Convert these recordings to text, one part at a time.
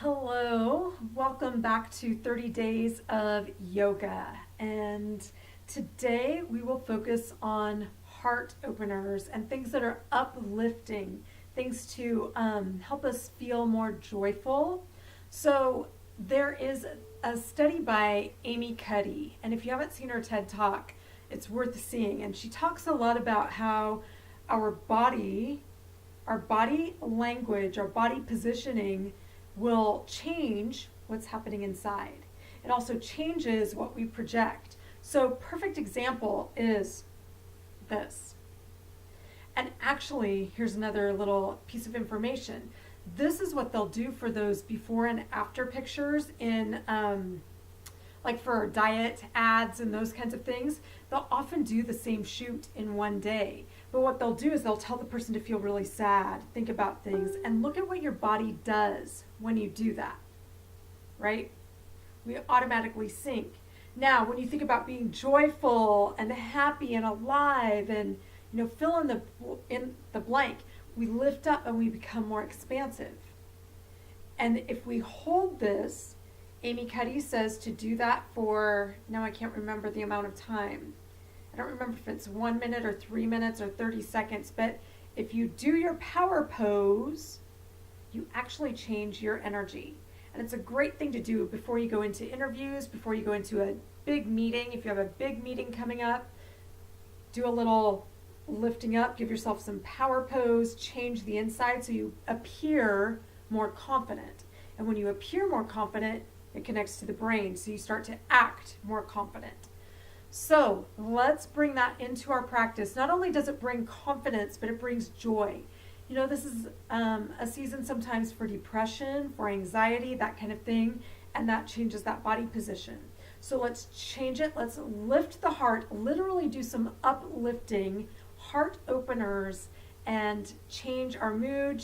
Hello, welcome back to 30 Days of Yoga. And today we will focus on heart openers and things that are uplifting, things to help us feel more joyful. So, there is a study by Amy Cuddy, and if you haven't seen her TED Talk, it's worth seeing. And she talks a lot about how our body, our body language, our body positioning will change what's happening inside. It also changes what we project. So, perfect example is this. And actually, here's another little piece of information. This is what they'll do for those before and after pictures in like for diet ads and those kinds of things. They'll often do the same shoot in one day. But what they'll do is they'll tell the person to feel really sad, think about things, and look at what your body does when you do that, right? We automatically sync. Now, when you think about being joyful and happy and alive and fill in the blank, we lift up and we become more expansive. And if we hold this, Amy Cuddy says to do that for, now I can't remember the amount of time. I don't remember if it's 1 minute or 3 minutes or 30 seconds, but if you do your power pose, you actually change your energy. And it's a great thing to do before you go into interviews, before you go into a big meeting. If you have a big meeting coming up, do a little lifting up, give yourself some power pose, change the inside so you appear more confident. And when you appear more confident, it connects to the brain, so you start to act more confident. So let's bring that into our practice. Not only does it bring confidence, but it brings joy. This is a season sometimes for depression, for anxiety, that kind of thing, and that changes that body position. So let's change it. Let's lift the heart, literally do some uplifting heart openers and change our mood,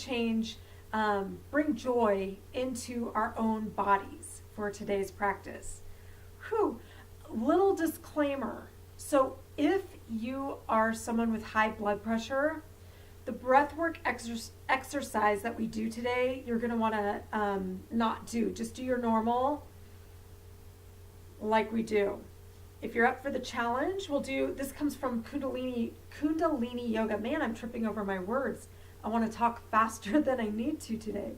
bring joy into our own bodies for today's practice. Whew. Little disclaimer. So if you are someone with high blood pressure, the breathwork exercise that we do today, you're going to want to not do. Just do your normal like we do. If you're up for the challenge, this comes from Kundalini Yoga. Man, I'm tripping over my words. I want to talk faster than I need to today.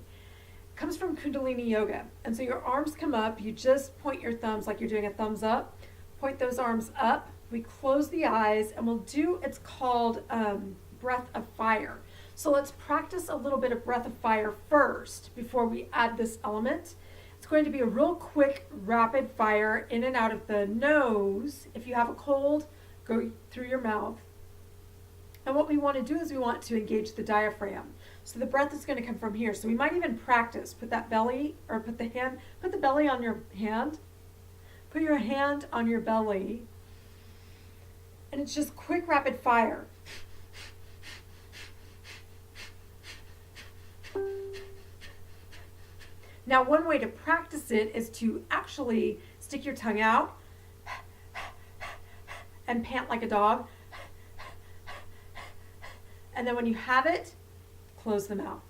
It comes from Kundalini Yoga. And so your arms come up, you just point your thumbs like you're doing a thumbs up. Point those arms up. We close the eyes and it's called breath of fire. So let's practice a little bit of breath of fire first before we add this element. It's going to be a real quick, rapid fire in and out of the nose. If you have a cold, go through your mouth. And what we want to do is we want to engage the diaphragm. So the breath is going to come from here. So we might even practice. Put the belly on your hand. Put your hand on your belly. And it's just quick, rapid fire. Now, one way to practice it is to actually stick your tongue out and pant like a dog. And then when you have it, close the mouth.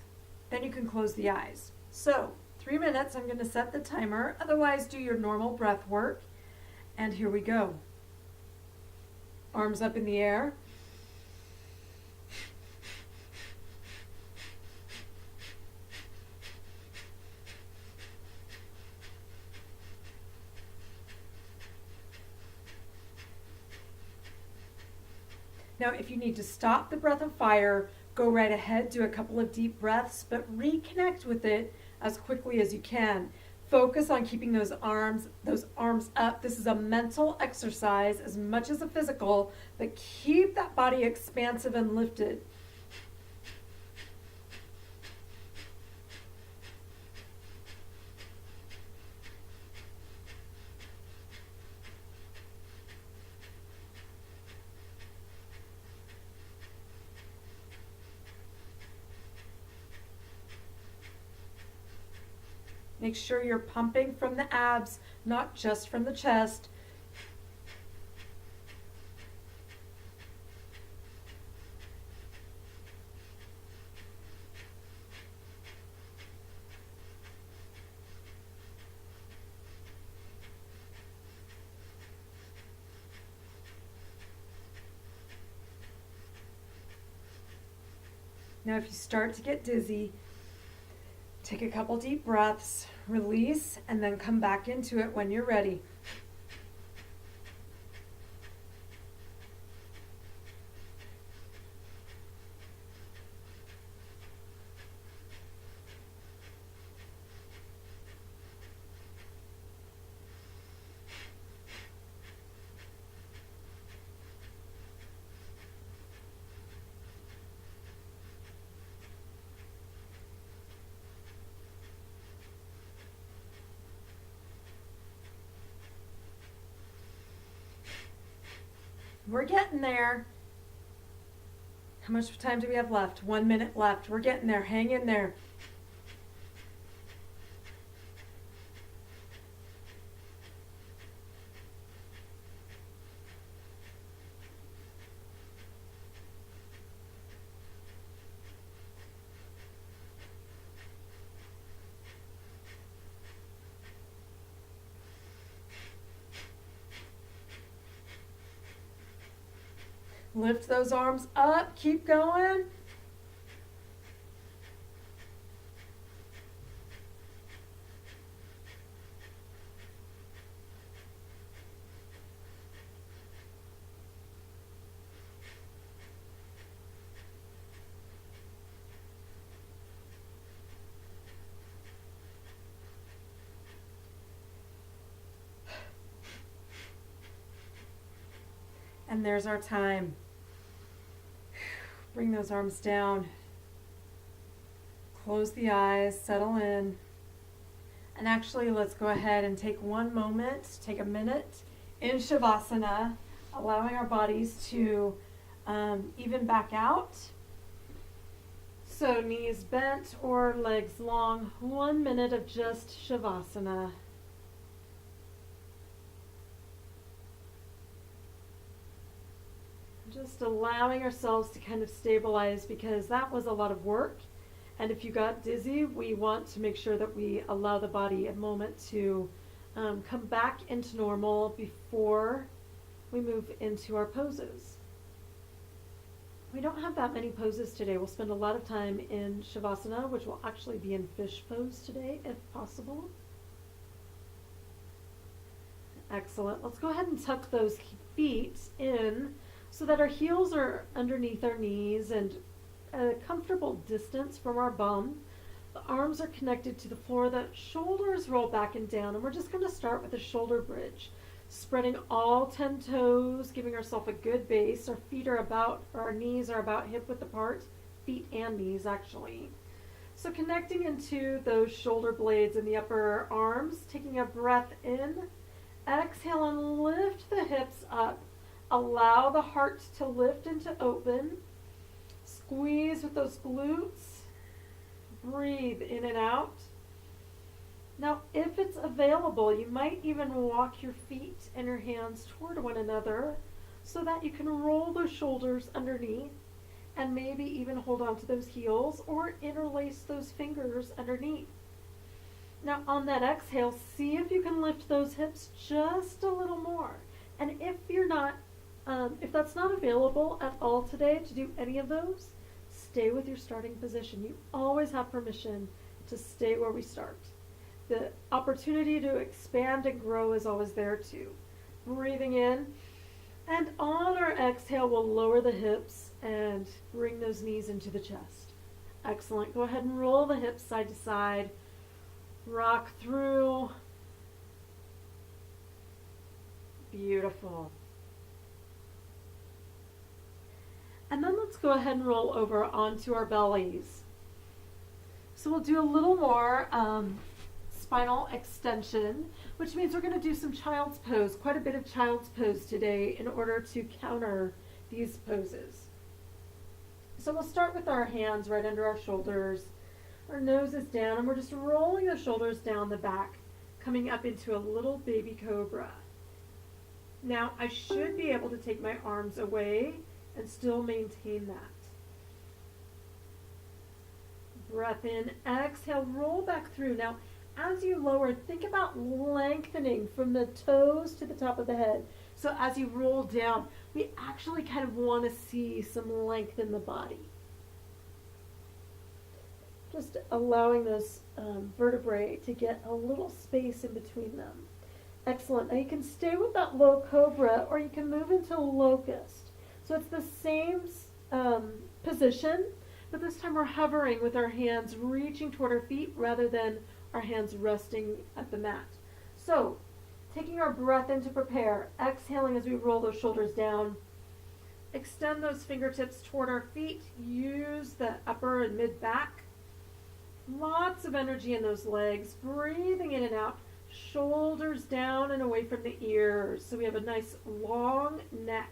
Then you can close the eyes. So 3 minutes, I'm going to set the timer. Otherwise, do your normal breath work. And here we go. Arms up in the air. Now, if you need to stop the breath of fire, go right ahead, do a couple of deep breaths, but reconnect with it as quickly as you can. Focus on keeping those arms up. This is a mental exercise as much as a physical, but keep that body expansive and lifted. Make sure you're pumping from the abs, not just from the chest. Now, if you start to get dizzy, take a couple deep breaths, release, and then come back into it when you're ready. We're getting there. How much time do we have left? 1 minute left. We're getting there. Hang in there. Lift those arms up. Keep going. And there's our time. Bring those arms down. Close the eyes, settle in. And actually, let's go ahead and take one moment, take a minute in Shavasana, allowing our bodies to even back out. So knees bent or legs long. 1 minute of just Shavasana. Just allowing ourselves to kind of stabilize, because that was a lot of work. And if you got dizzy, we want to make sure that we allow the body a moment to come back into normal before we move into our poses. We don't have that many poses today. We'll spend a lot of time in Shavasana, which will actually be in fish pose today, if possible. Excellent. Let's go ahead and tuck those feet in so that our heels are underneath our knees and a comfortable distance from our bum. The arms are connected to the floor. The shoulders roll back and down. And we're just going to start with a shoulder bridge. Spreading all 10 toes, giving ourselves a good base. Our feet are about, or our knees are about hip width apart. Feet and knees, actually. So connecting into those shoulder blades in the upper arms. Taking a breath in. Exhale and lift the hips up. Allow the heart to lift and to open. Squeeze with those glutes. Breathe in and out. Now, if it's available, you might even walk your feet and your hands toward one another so that you can roll those shoulders underneath and maybe even hold on to those heels or interlace those fingers underneath. Now, on that exhale, see if you can lift those hips just a little more. And if you're not if that's not available at all today to do any of those, stay with your starting position. You always have permission to stay where we start. The opportunity to expand and grow is always there too. Breathing in, and on our exhale, we'll lower the hips and bring those knees into the chest. Excellent. Go ahead and roll the hips side to side. Rock through. Beautiful. And then let's go ahead and roll over onto our bellies. So we'll do a little more spinal extension, which means we're going to do some child's pose, quite a bit of child's pose today in order to counter these poses. So we'll start with our hands right under our shoulders. Our nose is down, and we're just rolling the shoulders down the back, coming up into a little baby cobra. Now, I should be able to take my arms away and still maintain that. Breath in, exhale, roll back through. Now, as you lower, think about lengthening from the toes to the top of the head. So as you roll down, we actually kind of want to see some length in the body. Just allowing those vertebrae to get a little space in between them. Excellent. Now you can stay with that low cobra or you can move into locust. So it's the same position, but this time we're hovering with our hands reaching toward our feet rather than our hands resting at the mat. So taking our breath in to prepare, exhaling as we roll those shoulders down. Extend those fingertips toward our feet. Use the upper and mid back. Lots of energy in those legs. Breathing in and out. Shoulders down and away from the ears. So we have a nice long neck.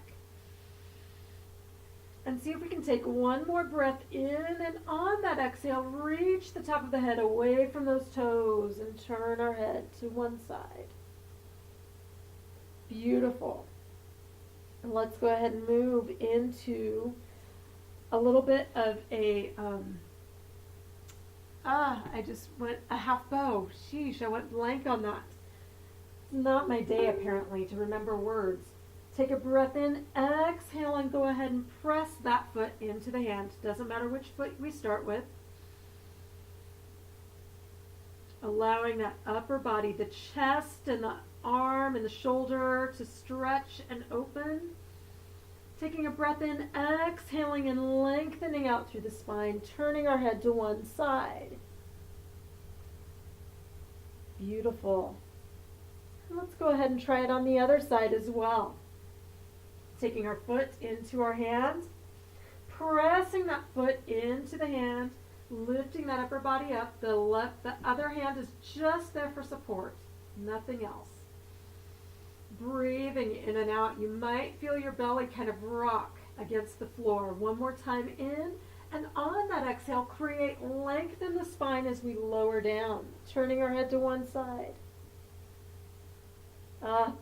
And see if we can take one more breath in, and on that exhale, reach the top of the head away from those toes and turn our head to one side. Beautiful. And let's go ahead and move into a little bit of a, I just went a half bow. Sheesh, I went blank on that. It's not my day apparently to remember words. Take a breath in, exhale, and go ahead and press that foot into the hand. Doesn't matter which foot we start with. Allowing that upper body, the chest and the arm and the shoulder to stretch and open. Taking a breath in, exhaling and lengthening out through the spine, turning our head to one side. Beautiful. And let's go ahead and try it on the other side as well. Taking our foot into our hand, pressing that foot into the hand, lifting that upper body up. The other hand is just there for support, nothing else. Breathing in and out. You might feel your belly kind of rock against the floor. One more time in, and on that exhale, create length in the spine as we lower down, turning our head to one side.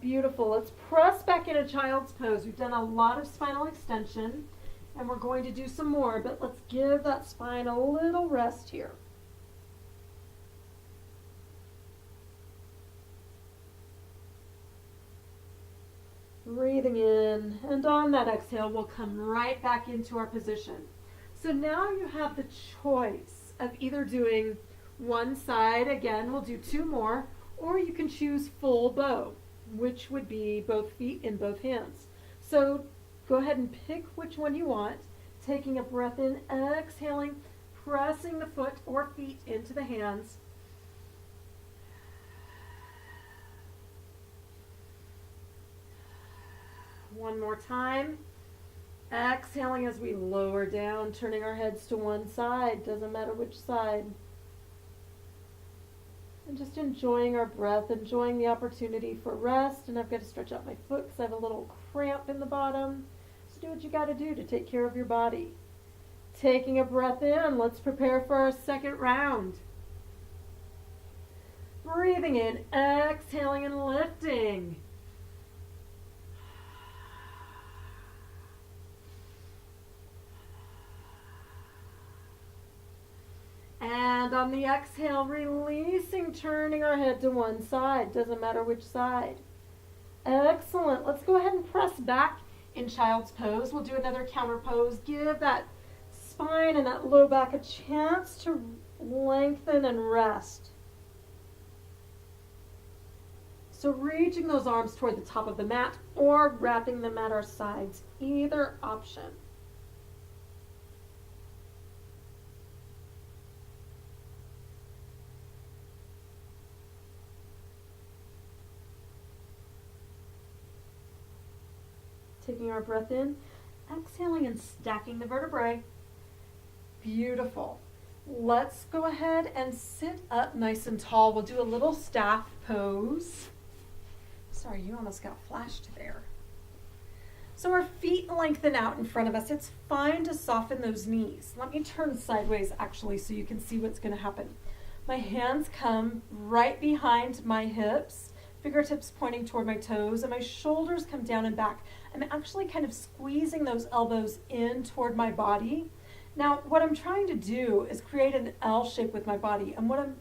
Beautiful. Let's press back into child's pose. We've done a lot of spinal extension, and we're going to do some more, but let's give that spine a little rest here. Breathing in, and on that exhale, we'll come right back into our position. So now you have the choice of either doing one side, again, we'll do two more, or you can choose full bow, which would be both feet in both hands. So go ahead and pick which one you want, taking a breath in, exhaling, pressing the foot or feet into the hands. One more time. Exhaling as we lower down, turning our heads to one side, doesn't matter which side. And just enjoying our breath, enjoying the opportunity for rest. And I've got to stretch out my foot because I have a little cramp in the bottom. So do what you got to do to take care of your body. Taking a breath in, let's prepare for our second round. Breathing in, exhaling and lifting. And on the exhale, releasing, turning our head to one side. Doesn't matter which side. Excellent. Let's go ahead and press back in child's pose. We'll do another counter pose. Give that spine and that low back a chance to lengthen and rest. So reaching those arms toward the top of the mat or wrapping them at our sides. Either option. Taking our breath in, exhaling and stacking the vertebrae. Beautiful. Let's go ahead and sit up nice and tall. We'll do a little staff pose. Sorry, you almost got flashed there. So our feet lengthen out in front of us. It's fine to soften those knees. Let me turn sideways actually so you can see what's going to happen. My hands come right behind my hips, fingertips pointing toward my toes, and my shoulders come down and back. I'm actually kind of squeezing those elbows in toward my body. Now, what I'm trying to do is create an L shape with my body, and what I'm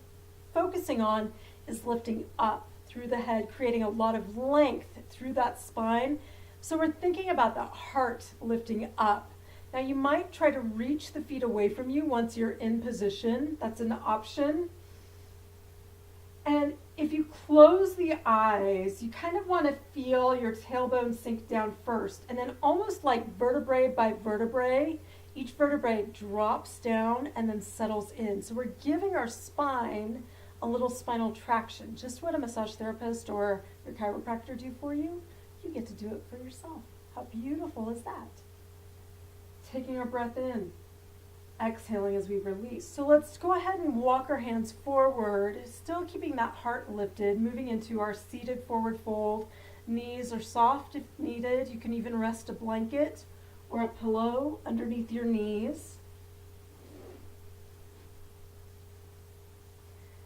focusing on is lifting up through the head, creating a lot of length through that spine. So we're thinking about the heart lifting up, Now you might try to reach the feet away from you once you're in position. That's an option. And if you close the eyes, you kind of want to feel your tailbone sink down first. And then almost like vertebrae by vertebrae, each vertebrae drops down and then settles in. So we're giving our spine a little spinal traction. Just what a massage therapist or your chiropractor do for you, you get to do it for yourself. How beautiful is that? Taking our breath in, exhaling as we release. So let's go ahead and walk our hands forward, still keeping that heart lifted, moving into our seated forward fold. Knees are soft if needed. You can even rest a blanket or a pillow underneath your knees.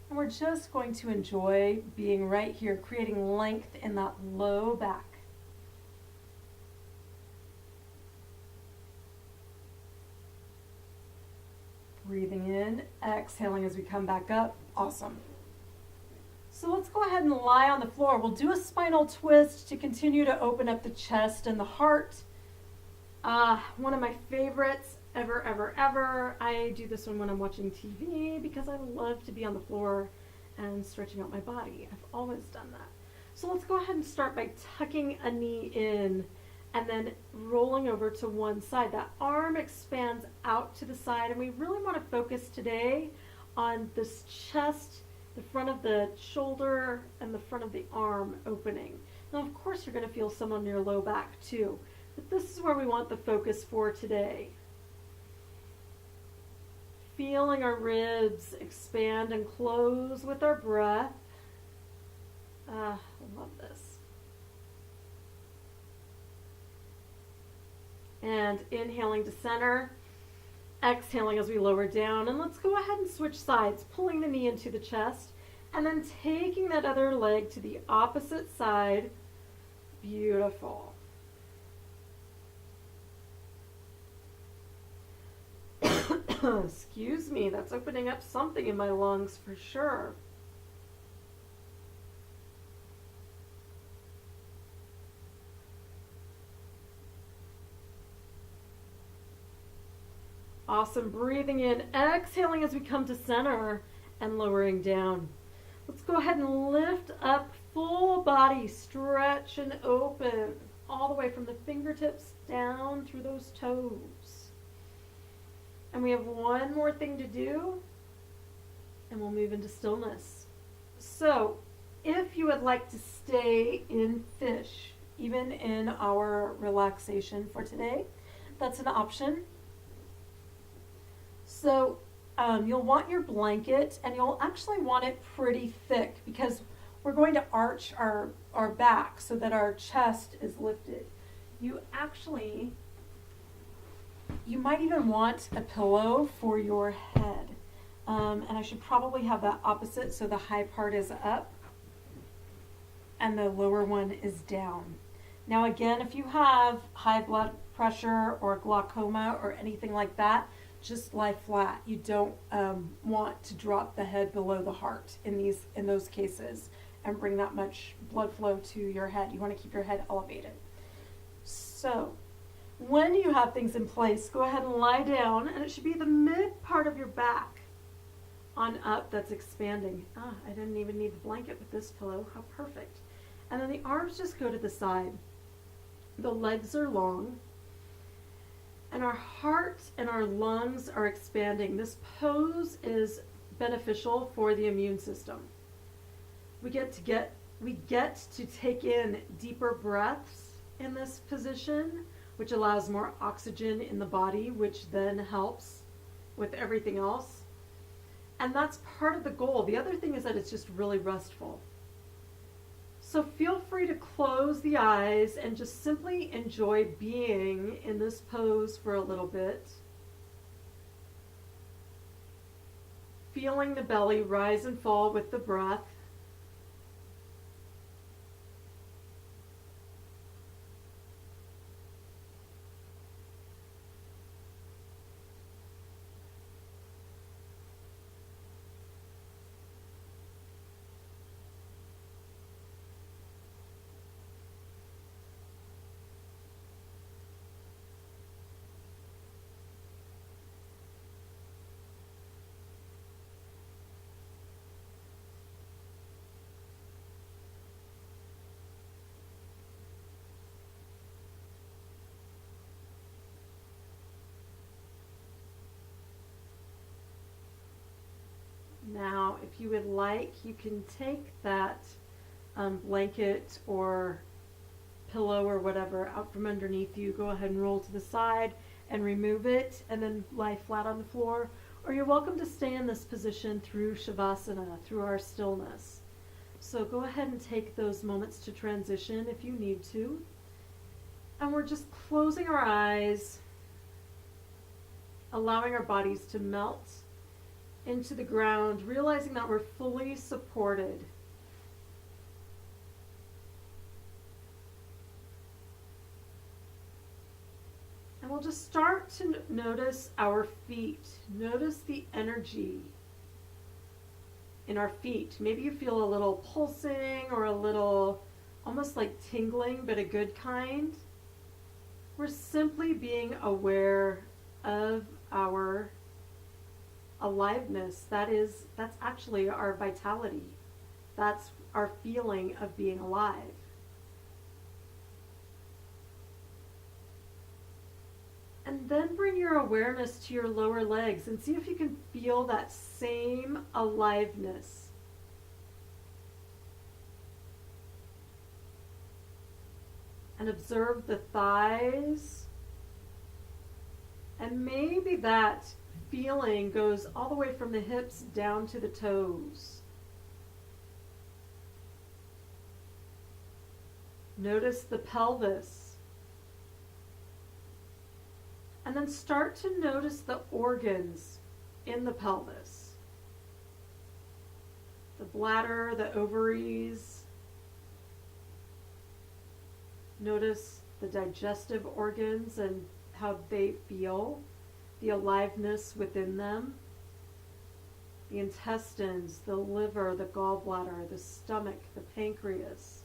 And we're just going to enjoy being right here, creating length in that low back. Breathing in, exhaling as we come back up. Awesome. So let's go ahead and lie on the floor. We'll do a spinal twist to continue to open up the chest and the heart. One of my favorites ever. I do this one when I'm watching TV because I love to be on the floor and stretching out my body. I've always done that. So let's go ahead and start by tucking a knee in and then rolling over to one side. That arm expands out to the side, and we really want to focus today on this chest, the front of the shoulder, and the front of the arm opening. Now, of course, you're going to feel some on your low back too, but this is where we want the focus for today. Feeling our ribs expand and close with our breath. I love this. And inhaling to center, exhaling as we lower down. And let's go ahead and switch sides, pulling the knee into the chest, and then taking that other leg to the opposite side. Beautiful. Excuse me, that's opening up something in my lungs for sure. Awesome. Breathing in, exhaling as we come to center and lowering down. Let's go ahead and lift up, full body, stretch and open all the way from the fingertips down through those toes. And we have one more thing to do, and we'll move into stillness. So if you would like to stay in fish, even in our relaxation for today, that's an option. So you'll want your blanket, and you'll actually want it pretty thick because we're going to arch our back so that our chest is lifted. You might even want a pillow for your head. And I should probably have that opposite, so the high part is up and the lower one is down. Now again, if you have high blood pressure or glaucoma or anything like that, just lie flat. You don't want to drop the head below the heart in those cases and bring that much blood flow to your head. You want to keep your head elevated. So when you have things in place, go ahead and lie down, and it should be the mid part of your back on up that's expanding. I didn't even need the blanket with this pillow. How perfect. And then the arms just go to the side. The legs are long. And our heart and our lungs are expanding. This pose is beneficial for the immune system. We get to take in deeper breaths in this position, which allows more oxygen in the body, which then helps with everything else. And that's part of the goal. The other thing is that it's just really restful. So feel free to close the eyes and just simply enjoy being in this pose for a little bit. Feeling the belly rise and fall with the breath. Now, if you would like, you can take that blanket or pillow or whatever out from underneath you. Go ahead and roll to the side and remove it, and then lie flat on the floor. Or you're welcome to stay in this position through Shavasana, through our stillness. So go ahead and take those moments to transition if you need to. And we're just closing our eyes, allowing our bodies to melt into the ground, realizing that we're fully supported. And we'll just start to notice our feet. Notice the energy in our feet. Maybe you feel a little pulsing or a little almost like tingling, but a good kind. We're simply being aware of our aliveness. That's actually our vitality. That's our feeling of being alive. And then bring your awareness to your lower legs and see if you can feel that same aliveness. And observe the thighs. And maybe that feeling goes all the way from the hips down to the toes. Notice the pelvis. And then start to notice the organs in the pelvis. The bladder, the ovaries. Notice the digestive organs and how they feel, the aliveness within them. The intestines, the liver, the gallbladder, the stomach, the pancreas.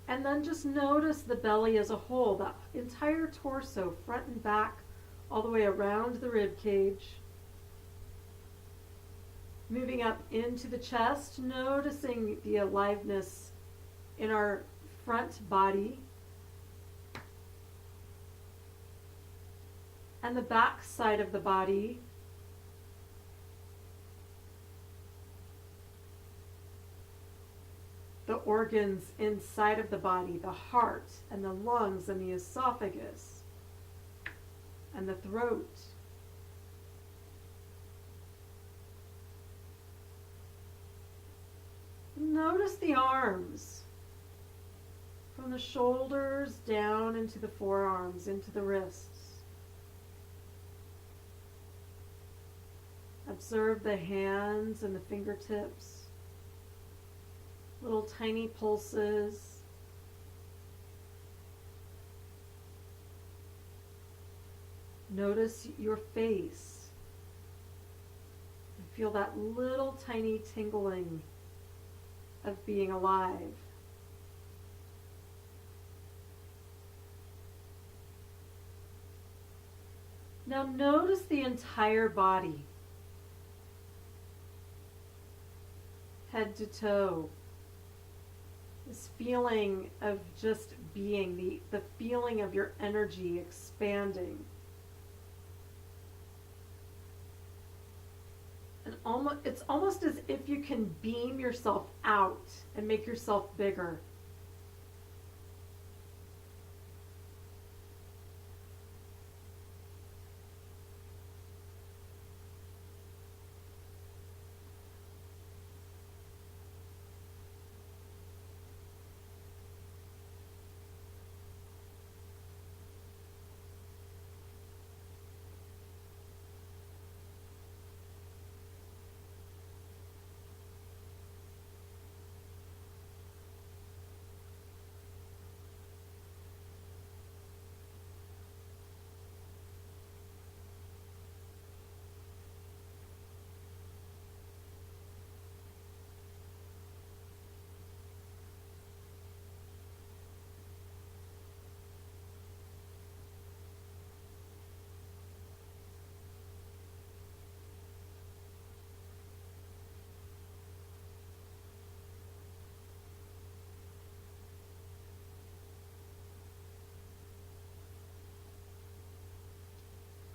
And then just notice the belly as a whole, the entire torso, front and back, all the way around the rib cage. Moving up into the chest, noticing the aliveness in our front body. And the back side of the body. The organs inside of the body, the heart and the lungs and the esophagus and the throat. Notice the arms from the shoulders down into the forearms, into the wrists. Observe the hands and the fingertips. Little tiny pulses. Notice your face. And feel that little tiny tingling of being alive. Now notice the entire body. Head to toe. This feeling of just being, the feeling of your energy expanding. And it's almost as if you can beam yourself out and make yourself bigger.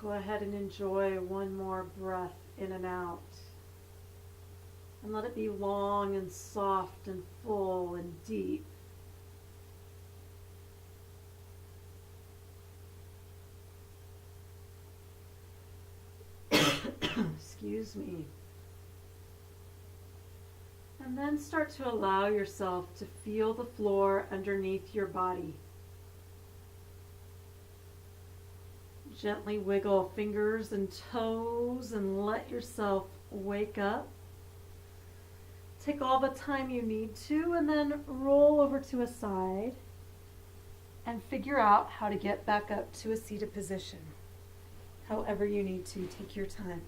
go ahead and enjoy one more breath in and out. And let it be long and soft and full and deep. Excuse me. And then start to allow yourself to feel the floor underneath your body. Gently wiggle fingers and toes and let yourself wake up. Take all the time you need to and then roll over to a side and figure out how to get back up to a seated position. However you need to, take your time.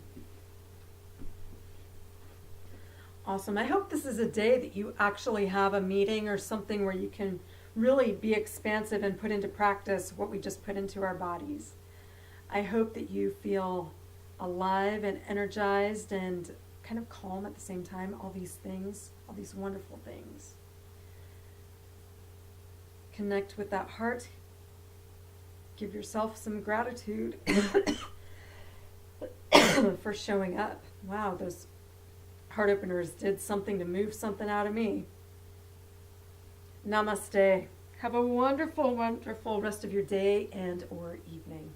Awesome. I hope this is a day that you actually have a meeting or something where you can really be expansive and put into practice what we just put into our bodies. I hope that you feel alive and energized and kind of calm at the same time, all these things, all these wonderful things. Connect with that heart. Give yourself some gratitude for showing up. Wow, those heart openers did something to move something out of me. Namaste. Have a wonderful, wonderful rest of your day and or evening.